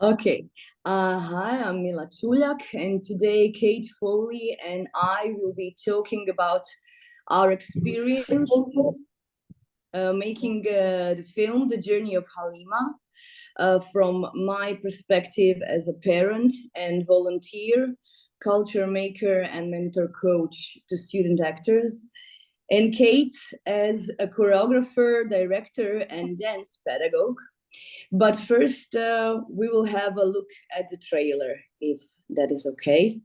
Okay. Hi, I'm Mila Čuljak, and today Kate Foley and I will be talking about our experience making the film, The Journey of Halima, from my perspective as a parent and volunteer, culture maker, and mentor coach to student actors, and Kate as a choreographer, director, and dance pedagogue. But first, we will have a look at the trailer, if that is okay.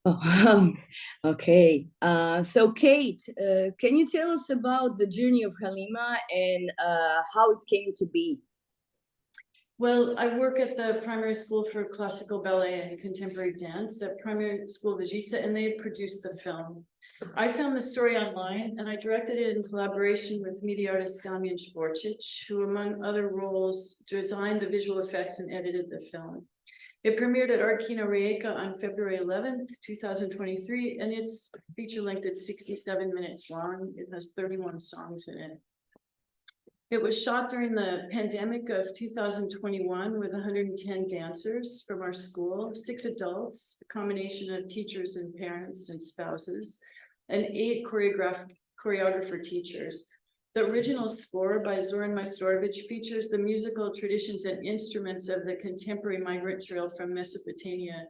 Oh, okay. So, Kate, can you tell us about the journey of Halima and how it came to be? Well, I work at the primary school for classical ballet and contemporary dance at Primary School Vizhica, and they produced the film. I found the story online, and I directed it in collaboration with media artist Damjan Sporcic, who, among other roles, designed the visual effects and edited the film. It premiered at Art Kino Rijeka on February 11th, 2023, and it's feature length at 67 minutes long. It has 31 songs in it. It was shot during the pandemic of 2021 with 110 dancers from our school, 6 adults, a combination of teachers and parents and spouses, and 8 choreographer teachers. The original score by Zoran Majstorovic features the musical traditions and instruments of the contemporary migrant trail from Mesopotamia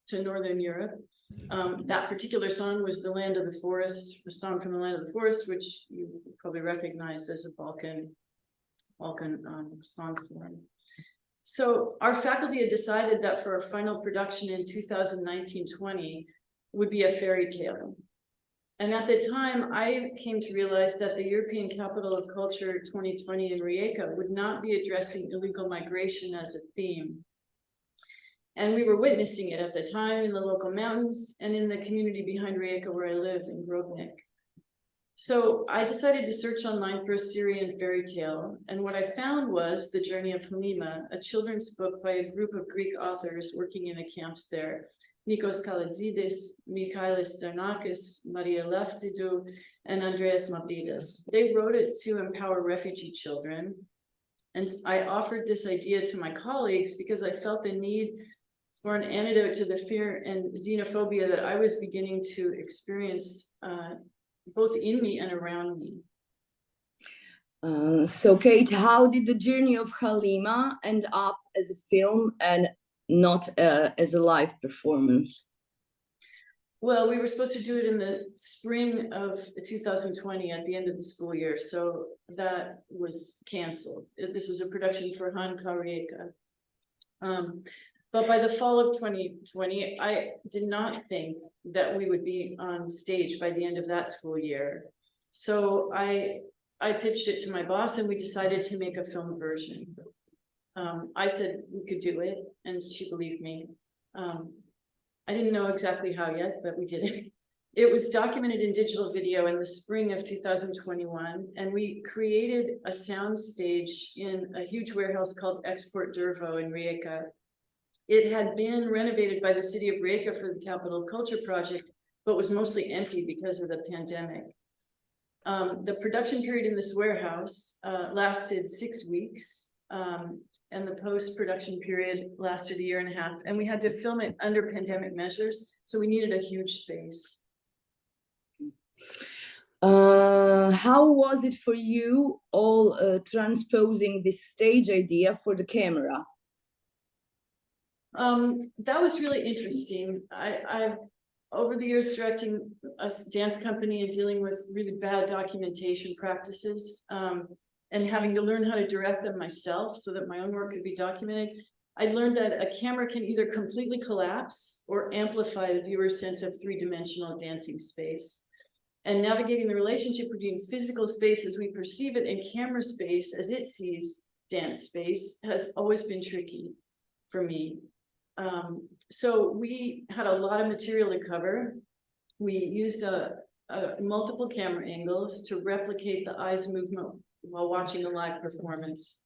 to Northern Europe. That particular song was The Land of the Forest, a song from The Land of the Forest, which you probably recognize as a Balkan song form. So our faculty had decided that for a final production in 2019-20 would be a fairy tale. And at the time, I came to realize that the European Capital of Culture 2020 in Rijeka would not be addressing illegal migration as a theme. And we were witnessing it at the time in the local mountains and in the community behind Rijeka where I live in Grobnik. So I decided to search online for a Syrian fairy tale, and what I found was The Journey of Halima, a children's book by a group of Greek authors working in the camps there. Nikos Kalatzidis, Michailis Darnakis, Maria Leftidou, and Andreas Mavridis. They wrote it to empower refugee children. And I offered this idea to my colleagues because I felt the need for an antidote to the fear and xenophobia that I was beginning to experience both in me and around me. So Kate, how did the journey of Halima end up as a film and not as a live performance? Well, we were supposed to do it in the spring of 2020 at the end of the school year, so that was canceled. This was a production for Rijeka. But by the fall of 2020, I did not think that we would be on stage by the end of that school year. So I pitched it to my boss and we decided to make a film version. I said we could do it and she believed me. I didn't know exactly how yet, but we did it. It was documented in digital video in the spring of 2021, and we created a sound stage in a huge warehouse called Export Dervo in Rijeka. It had been renovated by the city of Rijeka for the Capital of Culture project, but was mostly empty because of the pandemic. The production period in this warehouse lasted 6 weeks. And the post-production period lasted 1.5 years, and we had to film it under pandemic measures, so we needed a huge space. How was it for you all transposing this stage idea for the camera? That was really interesting. I've over the years directing a dance company and dealing with really bad documentation practices, and having to learn how to direct them myself so that my own work could be documented, I'd learned that a camera can either completely collapse or amplify the viewer's sense of three-dimensional dancing space. And navigating the relationship between physical space as we perceive it and camera space as it sees dance space has always been tricky for me. So we had a lot of material to cover. We used multiple camera angles to replicate the eye's movement while watching a live performance.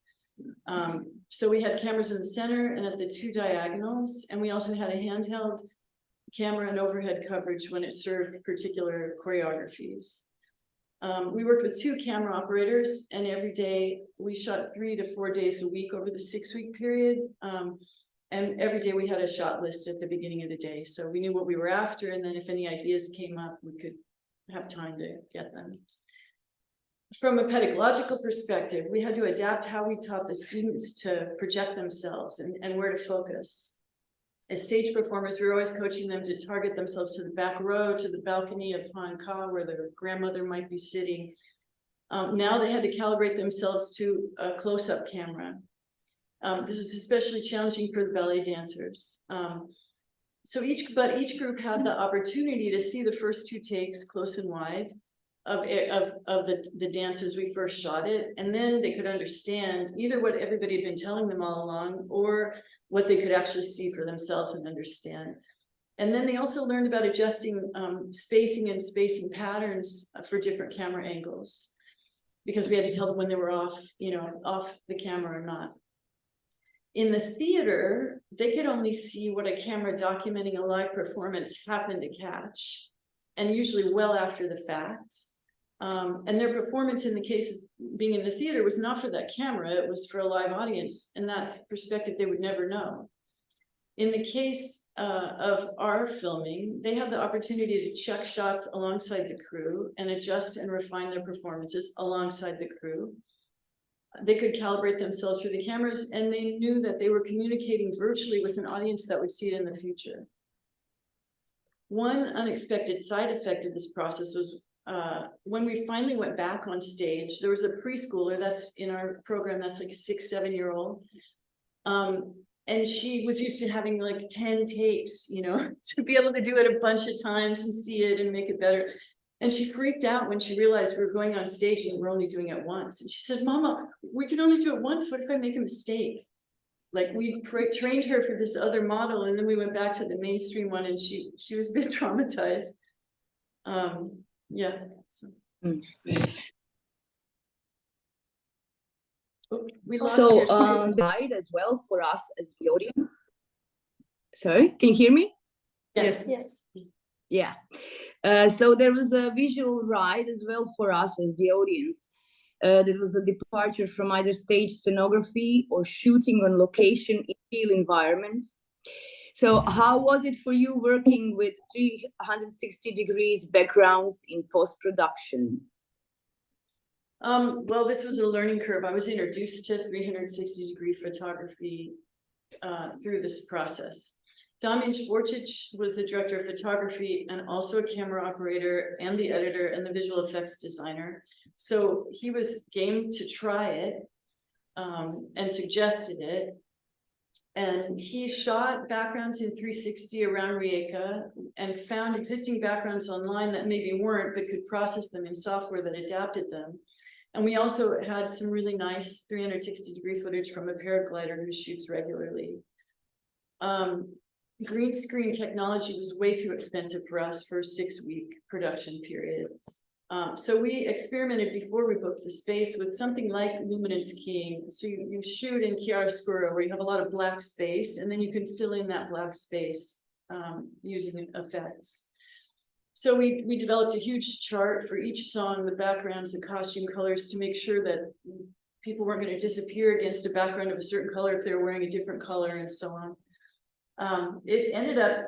So we had cameras in the center and at the 2 diagonals, and we also had a handheld camera and overhead coverage when it served particular choreographies. We worked with 2 camera operators, and every day we shot 3 to 4 days a week over the 6-week period. And every day we had a shot list at the beginning of the day. So we knew what we were after, and then if any ideas came up, we could have time to get them. From a pedagogical perspective, we had to adapt how we taught the students to project themselves and where to focus. As stage performers, we were always coaching them to target themselves to the back row, to the balcony of Han Ka, where their grandmother might be sitting. Now they had to calibrate themselves to a close-up camera. This was especially challenging for the ballet dancers. So each group had the opportunity to see the first 2 takes close and wide of the dances we first shot it, and then they could understand either what everybody had been telling them all along or what they could actually see for themselves and understand. And then they also learned about adjusting spacing and spacing patterns for different camera angles, because we had to tell them when they were off the camera or not. In the theater, they could only see what a camera documenting a live performance happened to catch, and usually well after the fact. And their performance, in the case of being in the theater, was not for that camera, it was for a live audience, and that perspective they would never know. In the case of our filming, they had the opportunity to check shots alongside the crew and adjust and refine their performances alongside the crew. They could calibrate themselves through the cameras, and they knew that they were communicating virtually with an audience that would see it in the future. One unexpected side effect of this process was when we finally went back on stage, there was a preschooler that's in our program that's like a 6-7-year-old. And she was used to having like 10 takes, to be able to do it a bunch of times and see it and make it better. And she freaked out when she realized we were going on stage and we're only doing it once. And she said, "Mama, we can only do it once. What if I make a mistake?" Like we trained her for this other model, and then we went back to the mainstream one, and she was a bit traumatized. Yeah. So. Oh, we lost so your guide as well for us as the audience. Sorry, can you hear me? Yes. Yes. Yeah. So there was a visual ride as well for us as the audience. That was a departure from either stage scenography or shooting on location in real environment. So how was it for you working with 360 degrees backgrounds in post-production? Well, this was a learning curve. I was introduced to 360-degree photography through this process. Damian Šporčić was the director of photography and also a camera operator and the editor and the visual effects designer. So he was game to try it and suggested it. And he shot backgrounds in 360 around Rijeka and found existing backgrounds online that maybe weren't, but could process them in software that adapted them. And we also had some really nice 360-degree footage from a paraglider who shoots regularly. Green screen technology was way too expensive for us for a 6-week production period. So we experimented before we booked the space with something like luminance keying. So you shoot in chiaroscuro where you have a lot of black space, and then you can fill in that black space using effects. So we developed a huge chart for each song, the backgrounds, the costume colors, to make sure that people weren't going to disappear against a background of a certain color if they were wearing a different color, and so on. It ended up,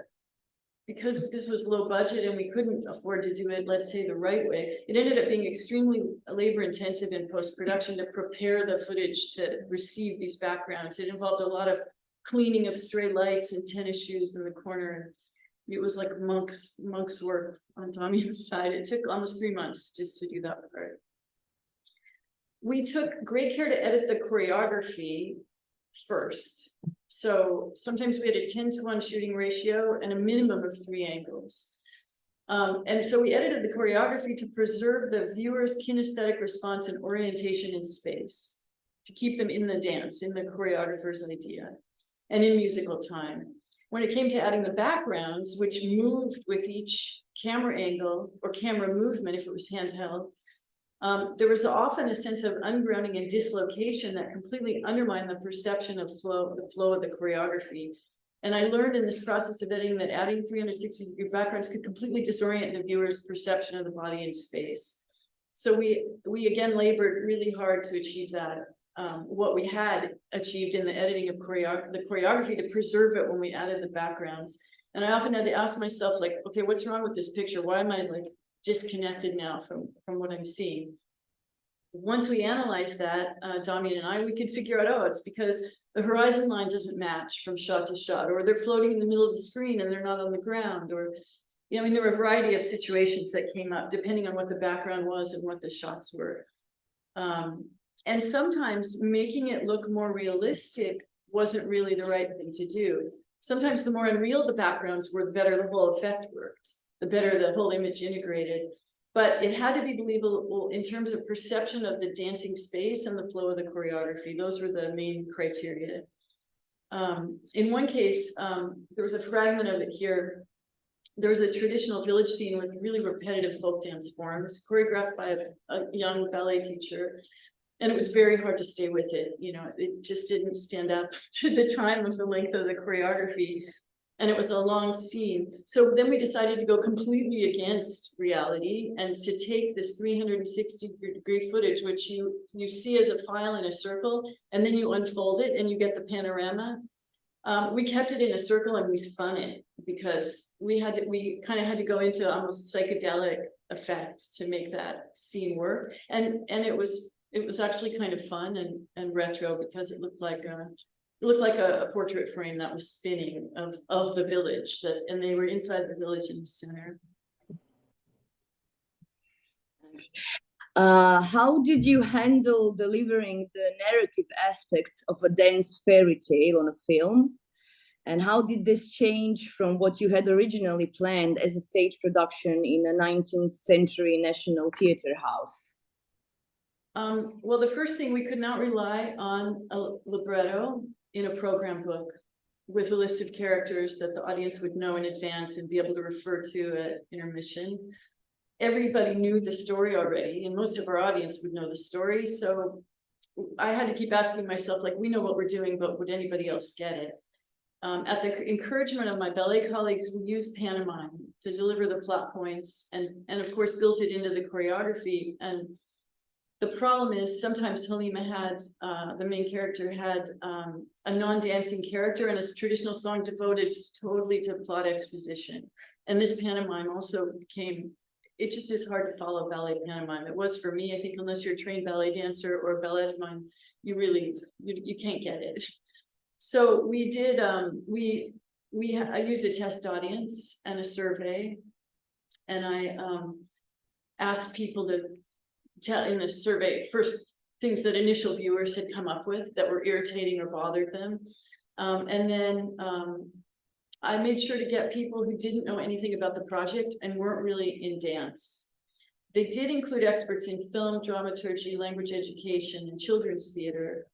because this was low budget and we couldn't afford to do it, let's say, the right way, it ended up being extremely labor intensive in post-production to prepare the footage to receive these backgrounds. It involved a lot of cleaning of stray lights and tennis shoes in the corner. It was like monk's work on Damian's side. It took almost 3 months just to do that part. We took great care to edit the choreography first. So sometimes we had a 10-to-1 shooting ratio and a minimum of 3 angles. And so we edited the choreography to preserve the viewer's kinesthetic response and orientation in space, to keep them in the dance, in the choreographer's idea, and in musical time. When it came to adding the backgrounds, which moved with each camera angle or camera movement, if it was handheld, there was often a sense of ungrounding and dislocation that completely undermined the perception of the flow of the choreography. And I learned in this process of editing that adding 360-degree backgrounds could completely disorient the viewer's perception of the body in space. So we again labored really hard to achieve that. What we had achieved in the editing of the choreography, to preserve it when we added the backgrounds. And I often had to ask myself, like, okay, what's wrong with this picture? Why am I like disconnected now from what I'm seeing? Once we analyzed that, Damian and I, we could figure out, oh, it's because the horizon line doesn't match from shot to shot, or they're floating in the middle of the screen and they're not on the ground, or, I mean, there were a variety of situations that came up depending on what the background was and what the shots were. And sometimes making it look more realistic wasn't really the right thing to do. Sometimes the more unreal the backgrounds were, the better the whole effect worked, the better the whole image integrated. But it had to be believable in terms of perception of the dancing space and the flow of the choreography. Those were the main criteria. In one case, there was a fragment of it here. There was a traditional village scene with really repetitive folk dance forms, choreographed by a young ballet teacher. And it was very hard to stay with it. You know, it just didn't stand up to the time of the length of the choreography. And it was a long scene. So then we decided to go completely against reality and to take this 360-degree footage, which you see as a file in a circle, and then you unfold it and you get the panorama. We kept it in a circle and we spun it because we kind of had to go into almost psychedelic effect to make that scene work. And it was actually kind of fun and retro because it looked like a portrait frame that was spinning of the village, and they were inside the village in the center. How did you handle delivering the narrative aspects of a dance fairy tale on a film? And how did this change from what you had originally planned as a stage production in a 19th century National Theatre house? Well, the first thing, we could not rely on a libretto in a program book with a list of characters that the audience would know in advance and be able to refer to at intermission. Everybody knew the story already, and most of our audience would know the story. So I had to keep asking myself, like, we know what we're doing, but would anybody else get it? At the encouragement of my ballet colleagues, we used pantomime to deliver the plot points and of course built it into the choreography. And The problem is sometimes Halima had, the main character had a non-dancing character and a traditional song devoted totally to plot exposition. And this pantomime also became, it just is hard to follow ballet pantomime. It was for me, I think, unless you're a trained ballet dancer or a ballet mime, you really, you can't get it. So we did, I used a test audience and a survey, and I asked people to tell in the survey first things that initial viewers had come up with that were irritating or bothered them. And then I made sure to get people who didn't know anything about the project and weren't really in dance. They did include experts in film, dramaturgy, language education, and children's theater.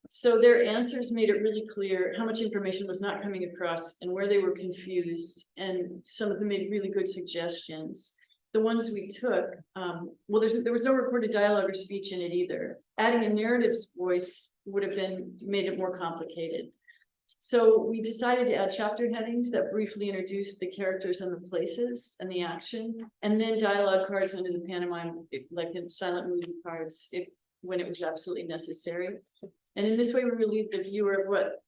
So their answers made it really clear how much information was not coming across and where they were confused. And some of them made really good suggestions. The ones we took, well, there was no recorded dialogue or speech in it either. Adding a narrative's voice would have made it more complicated. So we decided to add chapter headings that briefly introduced the characters and the places and the action, and then dialogue cards under the pantomime, like in silent movie cards, when it was absolutely necessary. And in this way, we relieved the viewer of what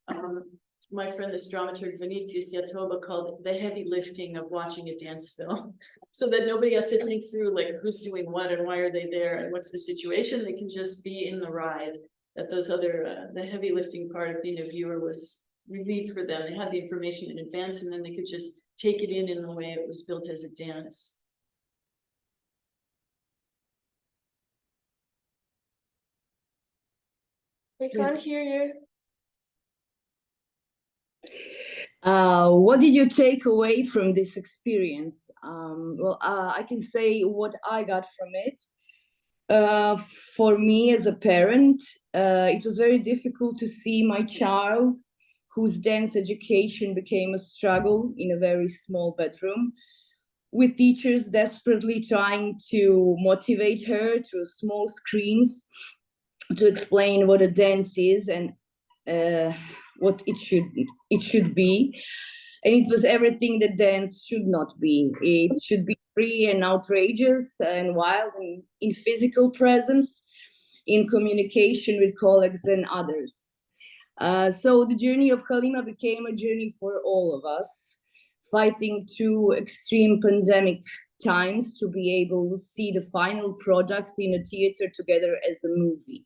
my friend, this dramaturg Vinicius Yatoba, called the heavy lifting of watching a dance film, so that nobody has to think through like who's doing what and why are they there and what's the situation. They can just be in the ride. That those other the heavy lifting part of being a viewer was relieved for them. They had the information in advance, and then they could just take it in the way it was built as a dance. We can't hear you. What did you take away from this experience? I can say what I got from it. For me as a parent, it was very difficult to see my child, whose dance education became a struggle in a very small bedroom, with teachers desperately trying to motivate her through small screens to explain what a dance is and what it should be. And it was everything that dance should not be. It should be free and outrageous and wild and in physical presence, in communication with colleagues and others. So the journey of Halima became a journey for all of us, fighting through extreme pandemic times to be able to see the final product in a theater together as a movie.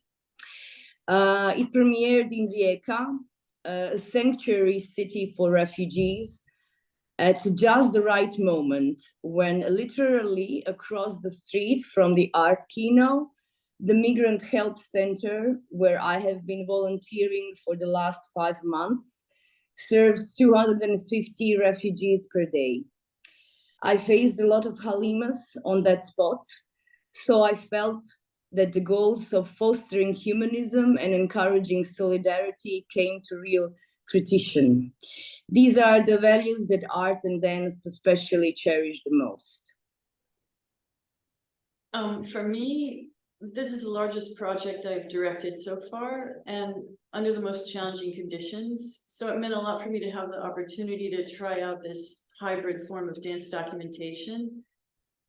It premiered in Rijeka, a sanctuary city for refugees, at just the right moment, when literally across the street from the art kino, the Migrant Help Center, where I have been volunteering for the last 5 months, serves 250 refugees per day. I faced a lot of Halimas on that spot, so I felt that the goals of fostering humanism and encouraging solidarity came to real fruition. These are the values that art and dance especially cherish the most. For me, this is the largest project I've directed so far, and under the most challenging conditions. So it meant a lot for me to have the opportunity to try out this hybrid form of dance documentation.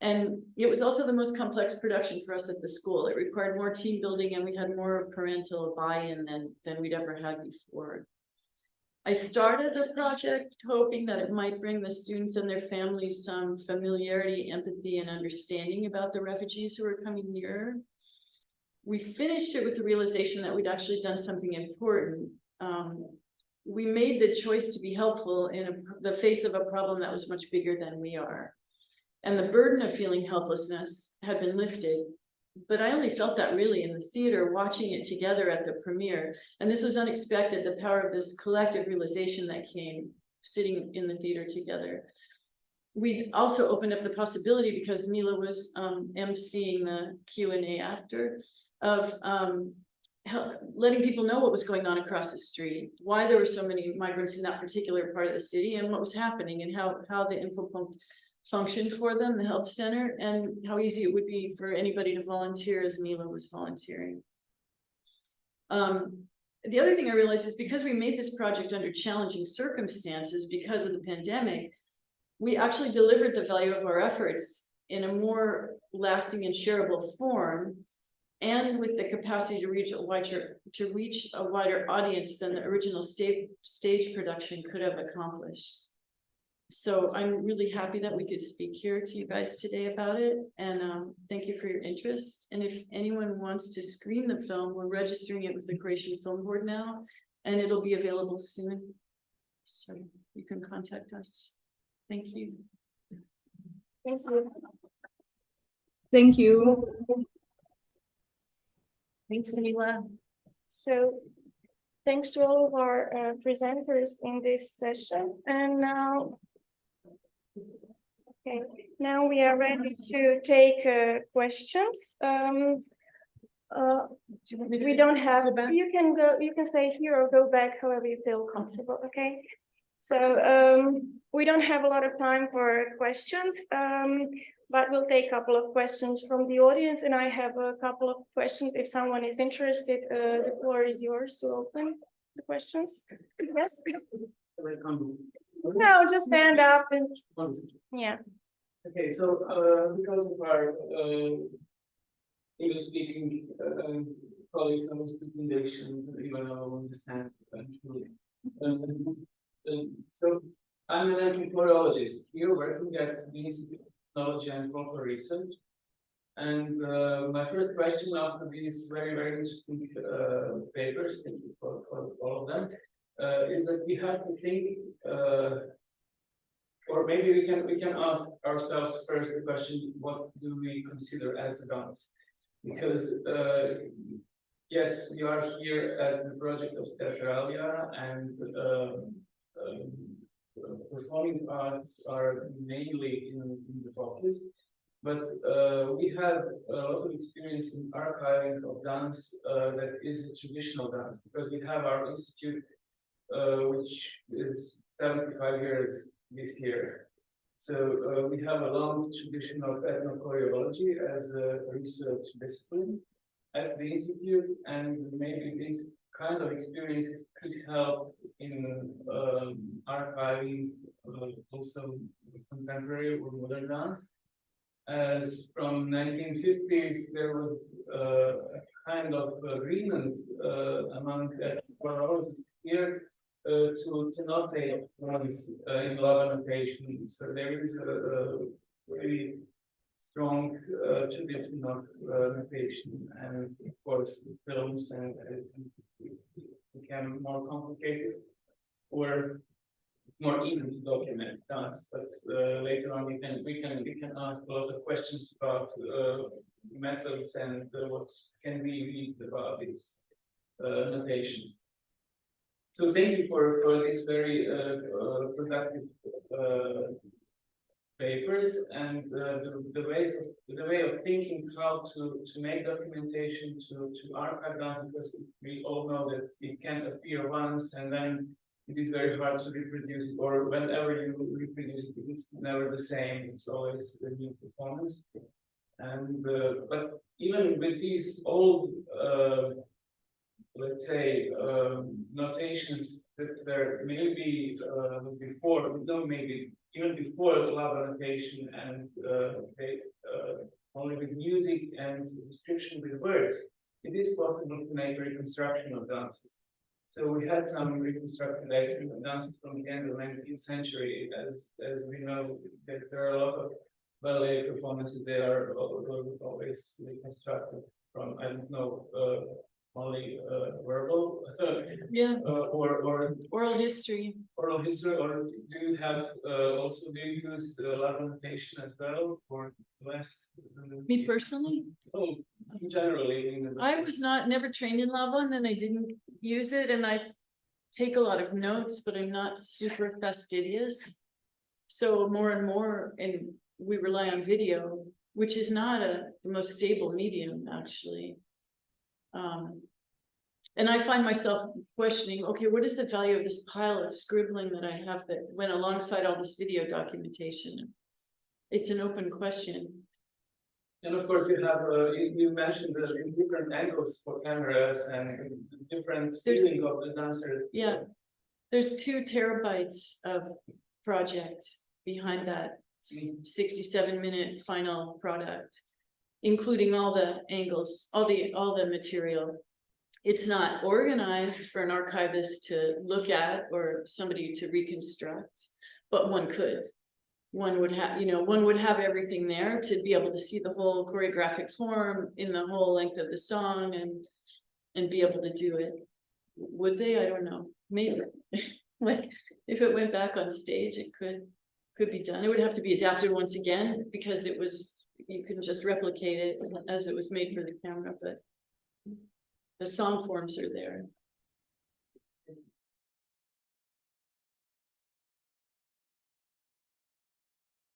And it was also the most complex production for us at the school. It required more team building, and we had more parental buy-in than we'd ever had before. I started the project hoping that it might bring the students and their families some familiarity, empathy, and understanding about the refugees who were coming nearer. We finished it with the realization that we'd actually done something important. We made the choice to be helpful in the face of a problem that was much bigger than we are. And the burden of feeling helplessness had been lifted. But I only felt that really in the theater, watching it together at the premiere. And this was unexpected, the power of this collective realization that came sitting in the theater together. We also opened up the possibility, because Mila was emceeing the Q&A after, of letting people know what was going on across the street, why there were so many migrants in that particular part of the city, and what was happening, and how the Infopunkt functioned for them, the help center, and how easy it would be for anybody to volunteer as Mila was volunteering. The other thing I realized is, because we made this project under challenging circumstances because of the pandemic, we actually delivered the value of our efforts in a more lasting and shareable form, and with the capacity to reach a wider audience than the original stage production could have accomplished. So I'm really happy that we could speak here to you guys today about it, and thank you for your interest. And if anyone wants to screen the film, we're registering it with the Croatian Film Board now, and it'll be available soon. So you can contact us. Thank you. Thank you. Thank you. Thanks, Mila. So thanks to all of our presenters in this session. And now, okay, now we are ready to take questions. We don't have, you can go, you can stay here or go back however you feel comfortable, okay? So we don't have a lot of time for questions, but we'll take a couple of questions from the audience, and I have a couple of questions. If someone is interested, the floor is yours to open the questions. Yes? No, just stand up and, yeah. Okay, so because of our English-speaking colleagues on the foundation, you will understand eventually. So I'm an anthropologist here working at the Institute of Technology and Global Research. And my first question after these very, very interesting papers, thank you for all of them, is that we have to think, or maybe we can ask ourselves first the question, what do we consider as a dance? Because yes, we are here at the project of Theatralia, and performing arts are mainly in the focus, but we have a lot of experience in archiving of dance that is traditional dance, because we have our institute, which is 75 years this year. So we have a long tradition of ethnochoreology as a research discipline at the institute, and maybe this kind of experiences could help in archiving also contemporary or modern dance. As from 1950s, there was a kind of agreement among ethnochoreologists here to notate ones in lava notation. So there is a really strong tradition of notation, and of course films and became more complicated or more easy to document dance. But later on we can ask a lot of questions about methods and what can we read about these notations. So thank you for these very productive papers, and the way of thinking how to make documentation, to archive that, because we all know that it can appear once and then it is very hard to reproduce it, or whenever you reproduce it, it's never the same. It's always a new performance. And but even with these old let's say notations that were maybe before, no, maybe even before the lava notation, and they only with music and description with words, it is possible to make a reconstruction of dances. So we had some reconstructed dances from the end of the 19th century, as we know that there are a lot of ballet performances. They are always reconstructed from, I don't know, only verbal, yeah, or oral history. Oral history, or do you have also do you use lava notation as well, or less? Me personally? Oh, generally. I was never trained in lava, and then I didn't use it, and I take a lot of notes, but I'm not super fastidious. So more and more, and we rely on video, which is not the most stable medium, actually. And I find myself questioning, okay, what is the value of this pile of scribbling that I have that went alongside all this video documentation? It's an open question. And of course, you have you mentioned the different angles for cameras and different feeling of the dancer. Yeah, there's 2 terabytes of project behind that 67-minute final product. including all the angles, all the material. It's not organized for an archivist to look at or somebody to reconstruct, but one could. One would have, one would have everything there to be able to see the whole choreographic form in the whole length of the song and be able to do it. Would they? I don't know. Maybe. Like if it went back on stage, it could be done. It would have to be adapted once again because you couldn't just replicate it as it was made for the camera, but the song forms are there.